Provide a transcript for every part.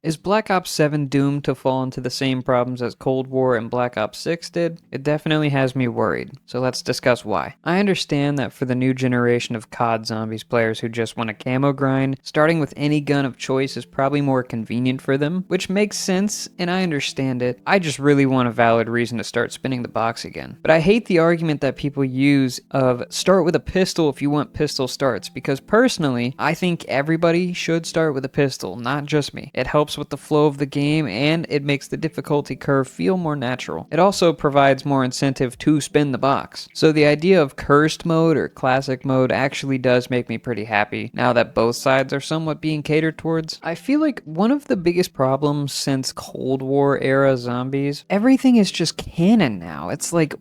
Is Black Ops 7 doomed to fall into the same problems as Cold War and Black Ops 6 did? It definitely has me worried, so let's discuss why. I understand that for the new generation of COD Zombies players who just want a camo grind, starting with any gun of choice is probably more convenient for them, which makes sense, and I understand it. I just really want a valid reason to start spinning the box again. But I hate the argument that people use of start with a pistol if you want pistol starts, because personally, I think everybody should start with a pistol, not just me. It helps with the flow of the game, and it makes the difficulty curve feel more natural. It also provides more incentive to spin the box. So the idea of cursed mode or classic mode actually does make me pretty happy now that both sides are somewhat being catered towards. I feel like one of the biggest problems since Cold War era zombies, everything is just canon now. It's like,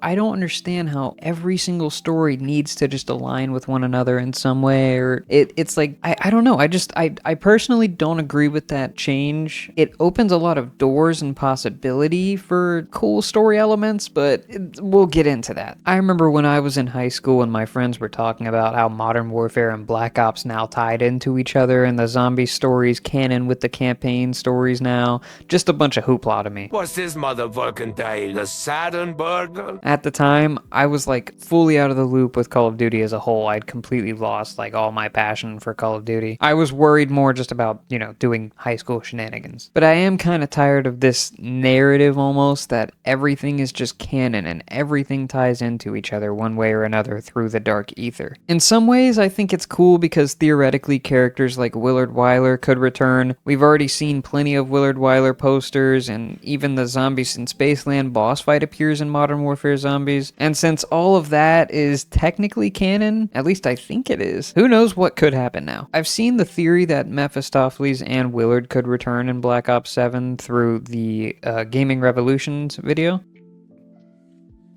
I don't understand how every single story needs to just align with one another in some way, or it's like, I don't know. I personally don't agree with that change. It opens a lot of doors and possibility for cool story elements, but we'll get into that. I remember when I was in high school and my friends were talking about how Modern Warfare and Black Ops now tied into each other and the zombie stories canon with the campaign stories now. Just a bunch of hoopla to me. What's this motherfucking day? The Saturn burger? At the time, I was like fully out of the loop with Call of Duty as a whole. I'd completely lost like all my passion for Call of Duty. I was worried more just about, doing high school shenanigans. But I am kind of tired of this narrative almost that everything is just canon and everything ties into each other one way or another through the dark ether. In some ways, I think it's cool because theoretically characters like Willard Wyler could return. We've already seen plenty of Willard Wyler posters, and even the Zombies in Spaceland boss fight appears in Modern Warfare Zombies. And since all of that is technically canon, at least I think it is, who knows what could happen now. I've seen the theory that Mephistopheles and Willard could return in Black Ops 7 through the Gaming Revolutions video.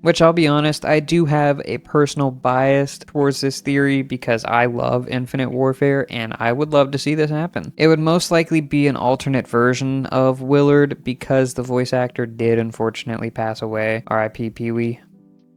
Which, I'll be honest, I do have a personal bias towards this theory because I love Infinite Warfare and I would love to see this happen. It would most likely be an alternate version of Willard because the voice actor did unfortunately pass away. R.I.P. Pee-wee.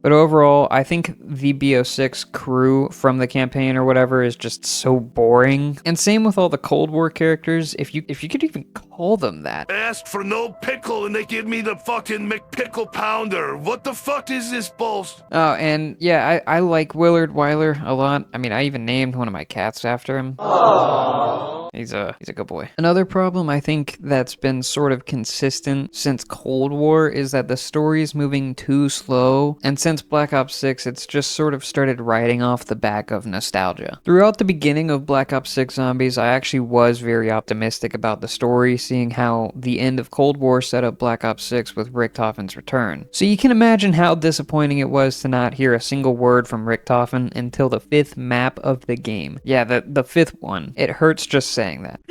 But overall, I think the BO6 crew from the campaign or whatever is just so boring. And same with all the Cold War characters, if you could even call them that. I asked for no pickle and they give me the fucking McPickle Pounder. What the fuck is this bullshit? Oh, and yeah, I like Willard Wyler a lot. I mean, I even named one of my cats after him. Aww. He's a good boy. Another problem I think that's been sort of consistent since Cold War is that the story is moving too slow, and since Black Ops 6, it's just sort of started riding off the back of nostalgia. Throughout the beginning of Black Ops 6 Zombies, I actually was very optimistic about the story, seeing how the end of Cold War set up Black Ops 6 with Richthofen's return. So you can imagine how disappointing it was to not hear a single word from Richthofen until the 5th map of the game. Yeah, the 5th one. It hurts just saying that.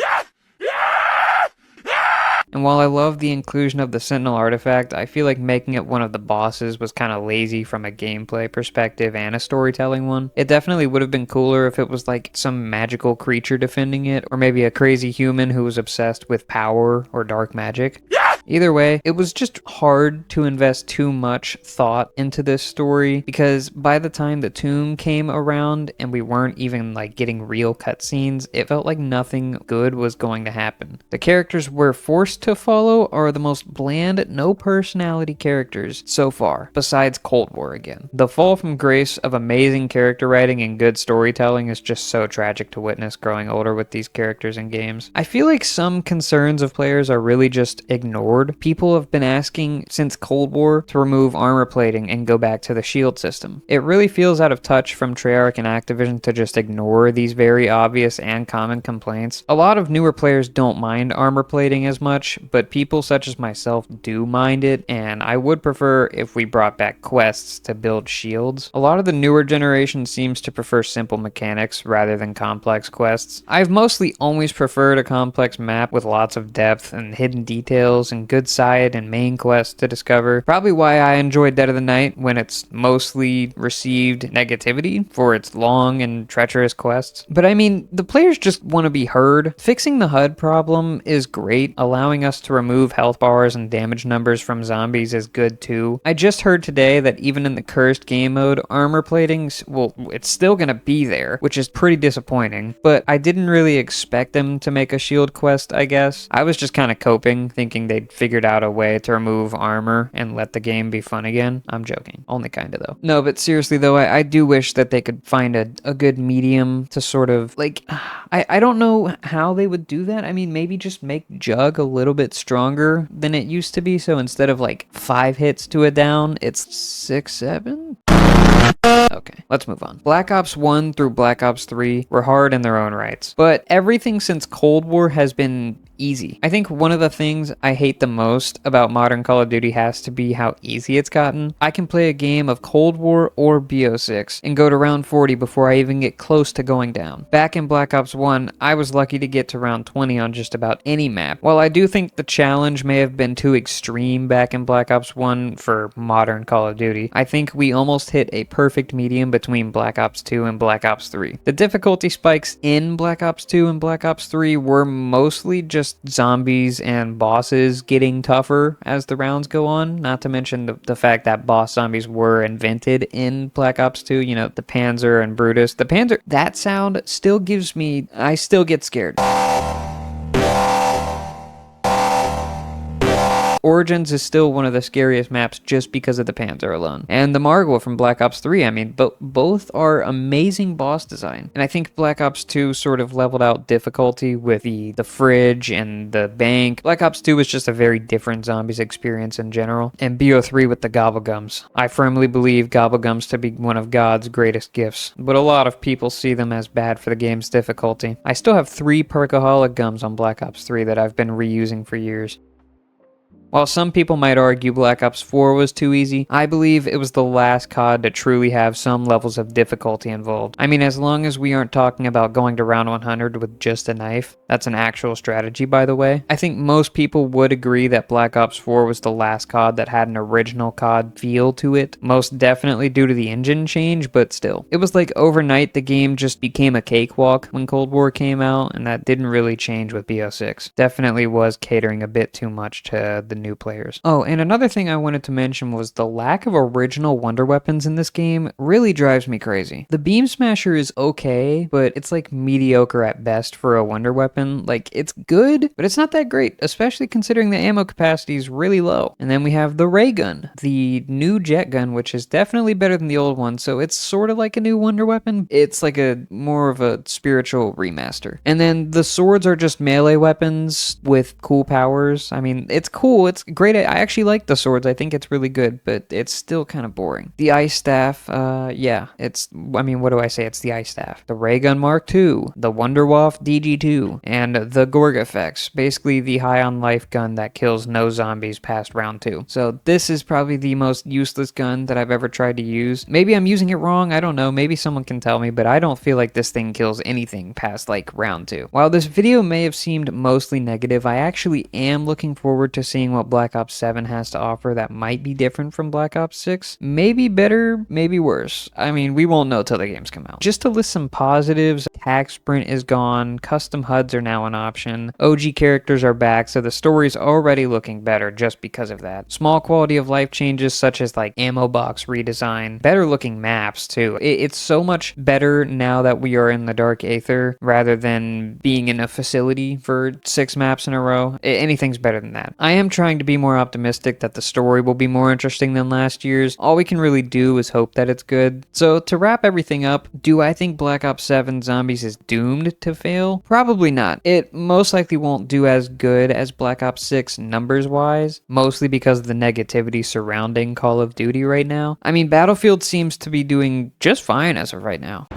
And while I love the inclusion of the Sentinel artifact, I feel like making it one of the bosses was kind of lazy from a gameplay perspective and a storytelling one. It definitely would have been cooler if it was like some magical creature defending it, or maybe a crazy human who was obsessed with power or dark magic. Either way, it was just hard to invest too much thought into this story because by the time the tomb came around and we weren't even like getting real cutscenes, it felt like nothing good was going to happen. The characters we're forced to follow are the most bland, no personality characters so far, besides Cold War again. The fall from grace of amazing character writing and good storytelling is just so tragic to witness growing older with these characters in games. I feel like some concerns of players are really just ignored. People have been asking since Cold War to remove armor plating and go back to the shield system. It really feels out of touch from Treyarch and Activision to just ignore these very obvious and common complaints. A lot of newer players don't mind armor plating as much, but people such as myself do mind it, and I would prefer if we brought back quests to build shields. A lot of the newer generation seems to prefer simple mechanics rather than complex quests. I've mostly always preferred a complex map with lots of depth and hidden details and some good side and main quests to discover. Probably why I enjoyed Dead of the Night when it's mostly received negativity for its long and treacherous quests. But I mean, the players just want to be heard. Fixing the HUD problem is great. Allowing us to remove health bars and damage numbers from zombies is good too. I just heard today that even in the cursed game mode, armor platings, well, it's still gonna be there, which is pretty disappointing. But I didn't really expect them to make a shield quest, I guess. I was just kind of coping, thinking they'd figured out a way to remove armor and let the game be fun again. I'm joking. Only kinda though. No, but seriously though, I do wish that they could find a good medium to sort of, like, I don't know how they would do that. I mean, maybe just make Jug a little bit stronger than it used to be, so instead of like 5 hits to a down, it's 6, 7? Okay, let's move on. Black Ops 1 through Black Ops 3 were hard in their own rights, but everything since Cold War has been easy. I think one of the things I hate the most about modern Call of Duty has to be how easy it's gotten. I can play a game of Cold War or BO6 and go to round 40 before I even get close to going down. Back in Black Ops 1, I was lucky to get to round 20 on just about any map. While I do think the challenge may have been too extreme back in Black Ops 1 for modern Call of Duty, I think we almost hit a perfect medium between Black Ops 2 and Black Ops 3. The difficulty spikes in Black Ops 2 and Black Ops 3 were mostly just zombies and bosses getting tougher as the rounds go on, not to mention the fact that boss zombies were invented in Black Ops 2, you know, the Panzer and Brutus. The Panzer, that sound still gives me, I still get scared. Origins is still one of the scariest maps just because of the Panzer alone. And the Margwa from Black Ops 3, I mean, both are amazing boss design. And I think Black Ops 2 sort of leveled out difficulty with the fridge and the bank. Black Ops 2 was just a very different zombies experience in general. And BO3 with the Gobblegums. I firmly believe Gobblegums to be one of God's greatest gifts, but a lot of people see them as bad for the game's difficulty. I still have 3 Perkaholic gums on Black Ops 3 that I've been reusing for years. While some people might argue Black Ops 4 was too easy, I believe it was the last COD to truly have some levels of difficulty involved. I mean, as long as we aren't talking about going to round 100 with just a knife, that's an actual strategy, by the way, I think most people would agree that Black Ops 4 was the last COD that had an original COD feel to it, most definitely due to the engine change, but still. It was like overnight the game just became a cakewalk when Cold War came out, and that didn't really change with BO6. Definitely was catering a bit too much to the new players. Oh, and another thing I wanted to mention was the lack of original wonder weapons in this game really drives me crazy. The Beam Smasher is okay, but it's like mediocre at best for a wonder weapon. Like, it's good, but it's not that great, especially considering the ammo capacity is really low. And then we have the ray gun, the new jet gun, which is definitely better than the old one, so it's sort of like a new wonder weapon. It's like a more of a spiritual remaster. And then the swords are just melee weapons with cool powers. I mean, it's cool, it's great. I actually like the swords. I think it's really good, but it's still kind of boring. The ice staff, yeah, I mean, what do I say? It's the ice staff. The ray gun Mark II, the Wunderwaffe DG2, and the Gorg effects. Basically the high on life gun that kills no zombies past round 2. So this is probably the most useless gun that I've ever tried to use. Maybe I'm using it wrong. I don't know. Maybe someone can tell me, but I don't feel like this thing kills anything past like round 2. While this video may have seemed mostly negative, I actually am looking forward to seeing what Black Ops 7 has to offer that might be different from Black Ops 6. Maybe better, maybe worse. I mean, we won't know till the games come out. Just to list some positives, attack sprint is gone, custom HUDs are now an option, OG characters are back, so the story's already looking better just because of that. Small quality of life changes such as like ammo box redesign, better looking maps too. It's so much better now that we are in the Dark Aether rather than being in a facility for 6 maps in a row. Anything's better than that. I am trying to be more optimistic that the story will be more interesting than last year's. All we can really do is hope that it's good. So to wrap everything up, do I think Black Ops 7 Zombies is doomed to fail? Probably not. It most likely won't do as good as Black Ops 6 numbers wise, mostly because of the negativity surrounding Call of Duty right now. I mean, Battlefield seems to be doing just fine as of right now.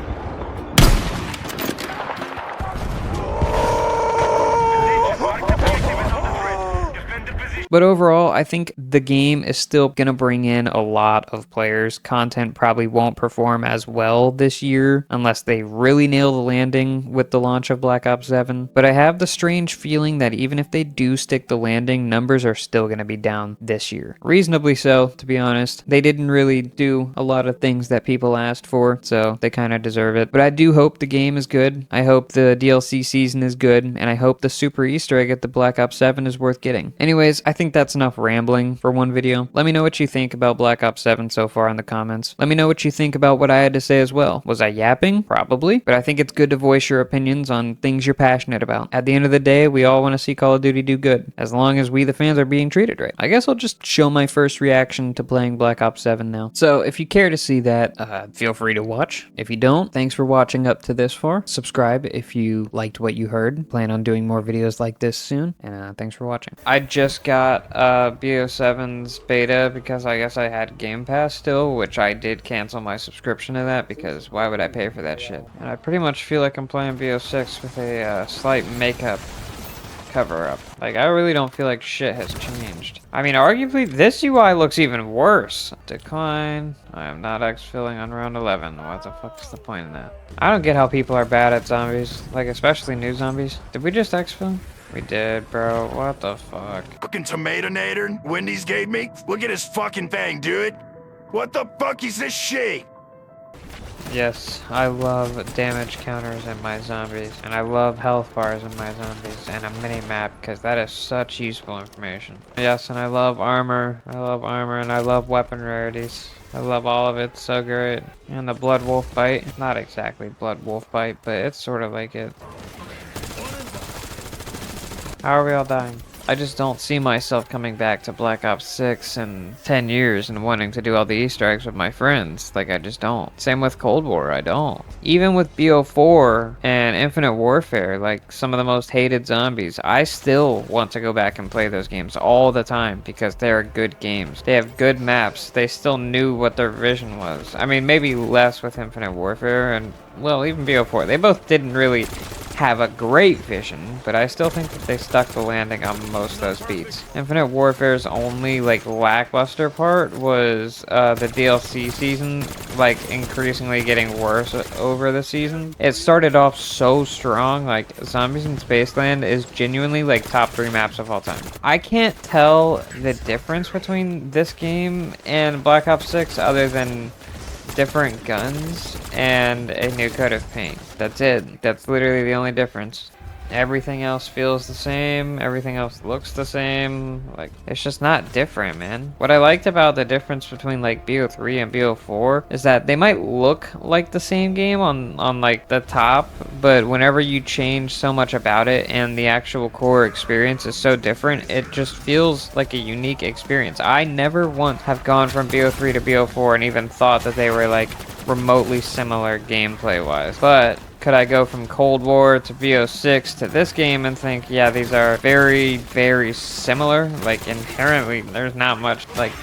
But overall, I think the game is still going to bring in a lot of players. Content probably won't perform as well this year unless they really nail the landing with the launch of Black Ops 7. But I have the strange feeling that even if they do stick the landing, numbers are still going to be down this year. Reasonably so, to be honest. They didn't really do a lot of things that people asked for, so they kind of deserve it. But I do hope the game is good. I hope the DLC season is good, and I hope the super Easter egg at the Black Ops 7 is worth getting. Anyways, I think that's enough rambling for one video. Let me know what you think about Black Ops 7 so far in the comments. Let me know what you think about what I had to say as well. Was I yapping? Probably. But I think it's good to voice your opinions on things you're passionate about. At the end of the day, we all want to see Call of Duty do good, as long as we the fans are being treated right. I guess I'll just show my first reaction to playing Black Ops 7 now. So if you care to see that, feel free to watch. If you don't, thanks for watching up to this far. Subscribe if you liked what you heard. Plan on doing more videos like this soon, and thanks for watching. I just got BO7's beta because I guess I had Game Pass still, which I did cancel my subscription to that because why would I pay for that shit? And I pretty much feel like I'm playing BO6 with a slight makeup cover-up. Like, I really don't feel like shit has changed. I mean, arguably, this UI looks even worse. Decline. I am not exfilling on round 11. What the fuck is the point in that? I don't get how people are bad at zombies. Like, especially new zombies. Did we just exfil? We did, bro. What the fuck? Fucking Tomatonator Wendy's gave me? Look at his fucking thing, dude. What the fuck is this shit? Yes, I love damage counters in my zombies, and I love health bars in my zombies, and a mini-map, because that is such useful information. Yes, and I love armor, and I love weapon rarities. I love all of it, so great. And the Blood Wolf Bite, not exactly Blood Wolf Bite, but it's sort of like it. How are we all dying? I just don't see myself coming back to Black Ops 6 in 10 years and wanting to do all the Easter eggs with my friends. Like, I just don't. Same with Cold War, I don't. Even with BO4 and Infinite Warfare, like some of the most hated zombies, I still want to go back and play those games all the time because they're good games. They have good maps. They still knew what their vision was. I mean, maybe less with Infinite Warfare and, well, even BO4. They both didn't really have a great vision, but I still think that they stuck the landing on most of those beats. Infinite Warfare's only, like, lackluster part was the DLC season, like, increasingly getting worse over the season. It started off so strong, like, Zombies in Spaceland is genuinely, like, top 3 maps of all time. I can't tell the difference between this game and Black Ops 6 other than different guns and a new coat of paint. That's it. That's literally the only difference. Everything else feels the same. Everything else looks the same. Like, it's just not different, man. What I liked about the difference between, like, BO3 and BO4 is that they might look like the same game on like, the top, but whenever you change so much about it and the actual core experience is so different, it just feels like a unique experience. I never once have gone from BO3 to BO4 and even thought that they were, like, remotely similar gameplay-wise. But could I go from Cold War to BO6 to this game and think, yeah, these are very, very similar? Like, inherently, there's not much, like,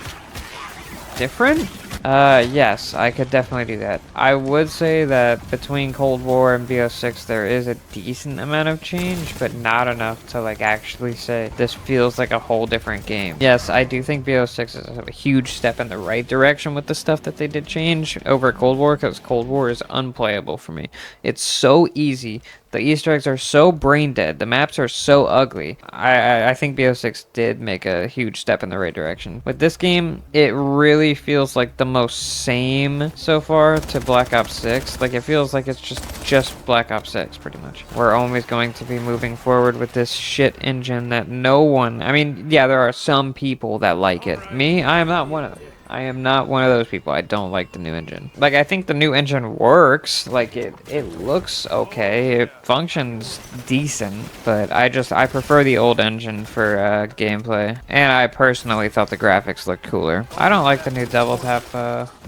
different? Yes, I could definitely do that. I would say that between Cold War and BO6 there is a decent amount of change, but not enough to, like, actually say this feels like a whole different game. Yes, I do think BO6 is a huge step in the right direction with the stuff that they did change over Cold War, because Cold War is unplayable for me. It's so easy. The Easter eggs are so brain dead. The maps are so ugly. I think BO6 did make a huge step in the right direction. With this game, it really feels like the most same so far to Black Ops 6. Like, it feels like it's just Black Ops 6, pretty much. We're always going to be moving forward with this shit engine that no one... I mean, yeah, there are some people that like it. Me, I am not one of them. I am not one of those people. I don't like the new engine. Like, I think the new engine works. Like, it looks okay. It functions decent. But I prefer the old engine for gameplay. And I personally thought the graphics looked cooler. I don't like the new double tap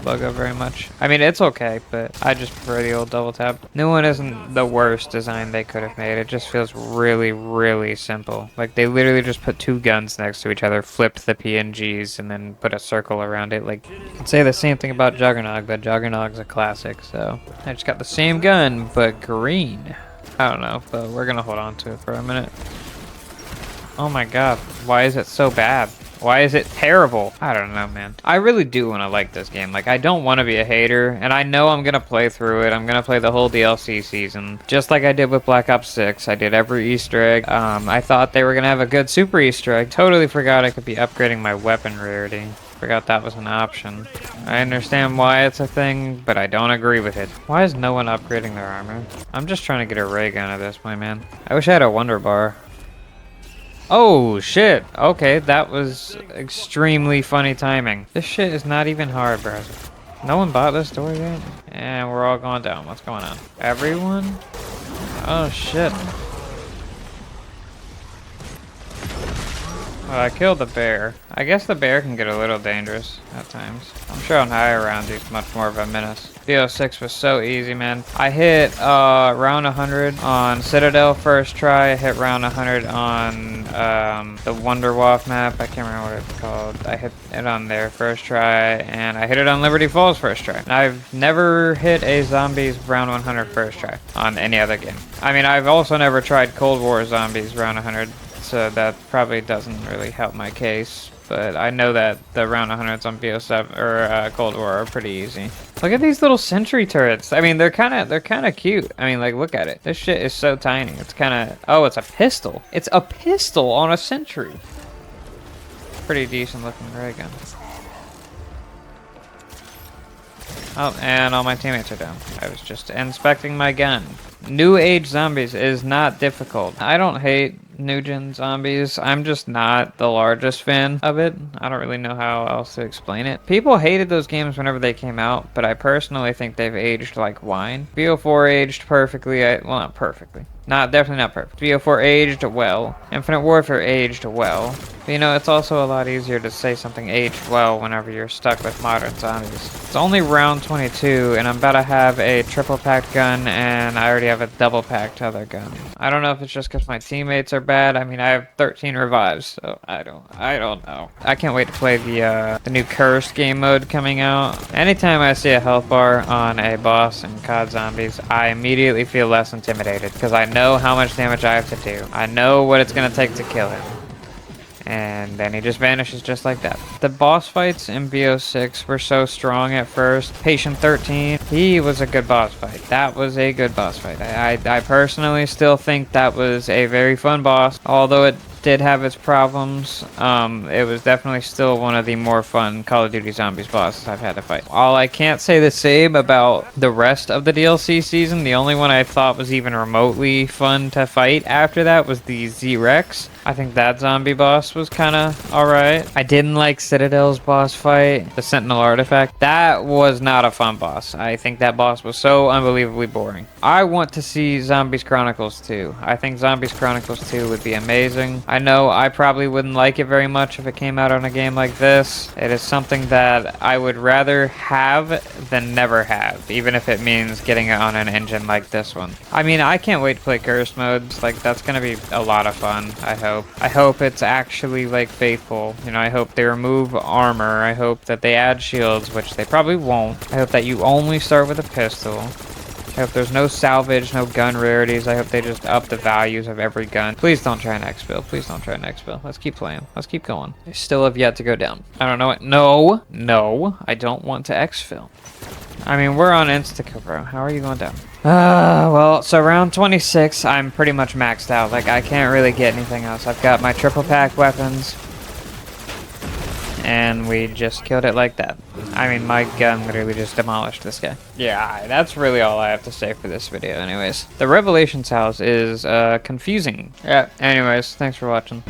logo very much. I mean, it's okay, but I just prefer the old double tap. New one isn't the worst design they could have made. It just feels really, really simple. Like, they literally just put 2 guns next to each other, flipped the PNGs, and then put a circle around it. Like, I'd say the same thing about Juggernog, but Juggernog's a classic, so I just got the same gun, but green. I don't know, but we're gonna hold on to it for a minute. Oh my god, why is it so bad? Why is it terrible? I don't know, man. I really do want to like this game. Like, I don't want to be a hater, and I know I'm gonna play through it. I'm gonna play the whole DLC season, just like I did with Black Ops 6. I did every Easter egg. I thought they were gonna have a good super Easter egg. Totally forgot I could be upgrading my weapon rarity. Forgot that was an option. I understand why it's a thing, but I don't agree with it. Why is no one upgrading their armor? I'm just trying to get a ray gun at this point, man. I wish I had a wonder bar. Oh, shit. Okay, that was extremely funny timing. This shit is not even hard, bro. No one bought this door yet? And we're all going down. What's going on? Everyone? Oh, shit. Well, I killed the bear. I guess the bear can get a little dangerous at times. I'm sure on higher rounds he's much more of a menace. BO6 was so easy, man. I hit round 100 on Citadel first try. I hit round 100 on the Wonderwaff map. I can't remember what it's called. I hit it on there first try, and I hit it on Liberty Falls first try. And I've never hit a zombies round 100 first try on any other game. I mean, I've also never tried Cold War zombies round 100. So that probably doesn't really help my case, but I know that the round 100s on BO7 or Cold War are pretty easy. Look at these little sentry turrets. I mean, they're kind of cute. I mean, like, look at it. This shit is so tiny. It's kind of, oh, it's a pistol. It's a pistol on a sentry. Pretty decent looking ray gun. Oh, and all my teammates are down. I was just inspecting my gun. New Age zombies is not difficult. I don't hate new gen zombies. I'm just not the largest fan of it. I don't really know how else to explain it. People hated those games whenever they came out, but I personally think they've aged like wine. BO4 aged perfectly. Well, not perfectly. Definitely not perfect. BO4 aged well. Infinite Warfare aged well. But, you know, it's also a lot easier to say something aged well whenever you're stuck with modern zombies. It's only round 22, and I'm about to have a triple packed gun, and I already have a double packed other gun. I don't know if it's just because my teammates are bad. I mean, I have 13 revives, so I don't know. I can't wait to play the new cursed game mode coming out. Anytime I see a health bar on a boss in COD Zombies, I immediately feel less intimidated because I know how much damage I have to do. I know what it's gonna take to kill it. And then he just vanishes just like that. The boss fights in BO6 were so strong at first. Patient 13, he was a good boss fight. That was a good boss fight. I personally still think that was a very fun boss, although it did have its problems. It was definitely still one of the more fun Call of Duty Zombies bosses I've had to fight. While I can't say the same about the rest of the DLC season, the only one I thought was even remotely fun to fight after that was the Z-Rex. I think that zombie boss was kind of alright. I didn't like Citadel's boss fight, the Sentinel Artifact. That was not a fun boss. I think that boss was so unbelievably boring. I want to see Zombies Chronicles 2. I think Zombies Chronicles 2 would be amazing. I know I probably wouldn't like it very much if it came out on a game like this. It is something that I would rather have than never have, even if it means getting it on an engine like this one. I mean, I can't wait to play Cursed modes. Like, that's gonna be a lot of fun, I hope. I hope it's actually, like, faithful. You know, I hope they remove armor. I hope that they add shields, which they probably won't. I hope that you only start with a pistol. I hope there's no salvage, no gun rarities. I hope they just up the values of every gun. Please don't try an exfil. Please don't try an exfil. Let's keep playing. Let's keep going. They still have yet to go down. I don't know what. No, I don't want to exfil. I mean, we're on insta-kill, bro. How are you going down? Well, so round 26, I'm pretty much maxed out. Like, I can't really get anything else. I've got my triple pack weapons. And we just killed it like that. I mean, my gun literally just demolished this guy. Yeah, that's really all I have to say for this video anyways. The Revelations house is confusing. Yeah, anyways, thanks for watching.